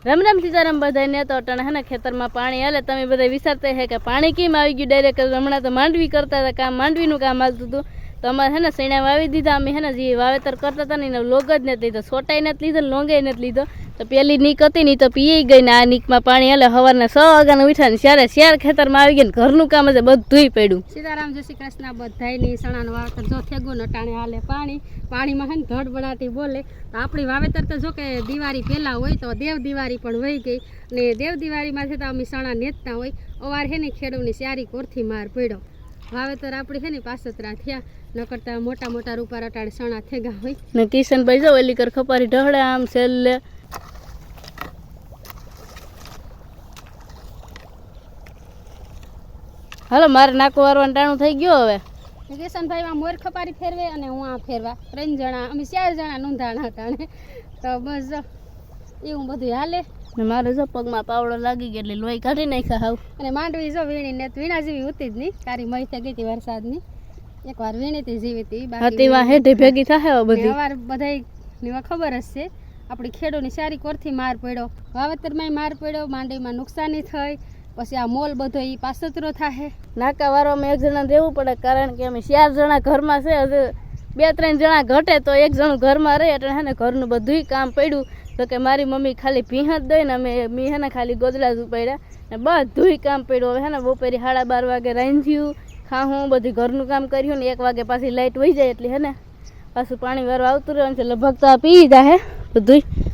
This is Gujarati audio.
રામ રામ સીતારામ બધાને તો અટાણે હે ને ખેતરમાં પાણી હાલે તમે બધા વિચારતા હે કે પાણી કેમ આવી ગયું ડાયરેક્ટ હમણાં તો માંડવી કરતા હતા કામ માંડવીનું કામ હાલતું હતું તો અમારે હે ને સૈણા વાવી દીધા અમે હે ને જે વાવેતર કરતા હતા ને લોગ જ નથી લીધો સોટાઈ નથી લીધો લોંગે નથી લીધો તો પેલી નીક હતી ને તો પીઈ ગઈ ને આ નીકમાં પાણી હાલે સવારના 6 વાગ્યાનું ઉઠ્યા ને ત્યારે શેર ખેતરમાં આવી ગયા ને ઘરનું કામ જ બધુંય પડ્યું સીતારામ જય શ્રી કૃષ્ણ બધાયની સણાનું વાવેતર જો થેગું અટાણે હાલે પાણીમાં હે ને ધડ બનાટી બોલે તો આપણી વાવેતર તો જો કે દિવાળી પહેલાં હોય તો દેવ દિવાળી પણ વહી ગઈ ને દેવ દિવાળીમાંથી તો અમે સણા નેતતા હોય અવાર હે ને ખેડૂની સારી કોરથી માર પડ્યો વાવેતર આપણી છે ને પાસતરા થયા ન કરતા મોટા મોટા રૂપા અટાણે સણા થેગા હોય ને કિશનભાઈ જો ઓલી કર ખપારી ઢહડે આમ છેલ્લે હાલો મારે નાકો વારવાનું ટાણું થઈ ગયો હવે કિશનભાઈ માં મોર ખપારી ફેરવે અને હું આ ફેરવા 3 જણા અમે 4 જણા નોંધાણા હતા તો બસ એવું બધું હાલે ને મારે જો પગમાં પાવડો લાગી ગયો એટલે લોહી કાઢી નાખ્યા હાવ અને માંડવી જો વીણી ને વીણા જેવી ઉતી જ નહીં તારી મહી થઈ ગઈ હતી વરસાદની એકવાર વીણી હતી જીવી હતી બાકી વા હેઠે ભેગી થાય બધી અવાર બધાય ખબર જ છે આપણી ખેડૂની સારી કોરથી માર પડ્યો વાવેતરમાં માર પડ્યો માંડવીમાં નુકસાની થઈ પછી આ મોલ બધો એ પાસતરો થાય નાકા વારવામાં એક જણા રહેવું પડે કારણ કે અમે 4 જણા ઘરમાં છે હજુ 2-3 જણા ઘટે તો એક જણું ઘરમાં રહે એટલે હે ને ઘરનું બધુંય કામ પડ્યું તો કે મારી મમ્મી ખાલી ભીહ જ દઈ ને મેં હે ને ખાલી ગોદડા જ ઉપાડ્યા ને બધુંય કામ પડ્યું હવે હે ને બપોરે 12:30 વાગે રાંધ્યું ખાવું બધું ઘરનું કામ કર્યું ને 1 વાગે પાછી લાઇટ વહી જાય એટલે હે ને પાછું પાણી વારવા આવતું રહે છે લગભગ તો આ પી જાય બધુંય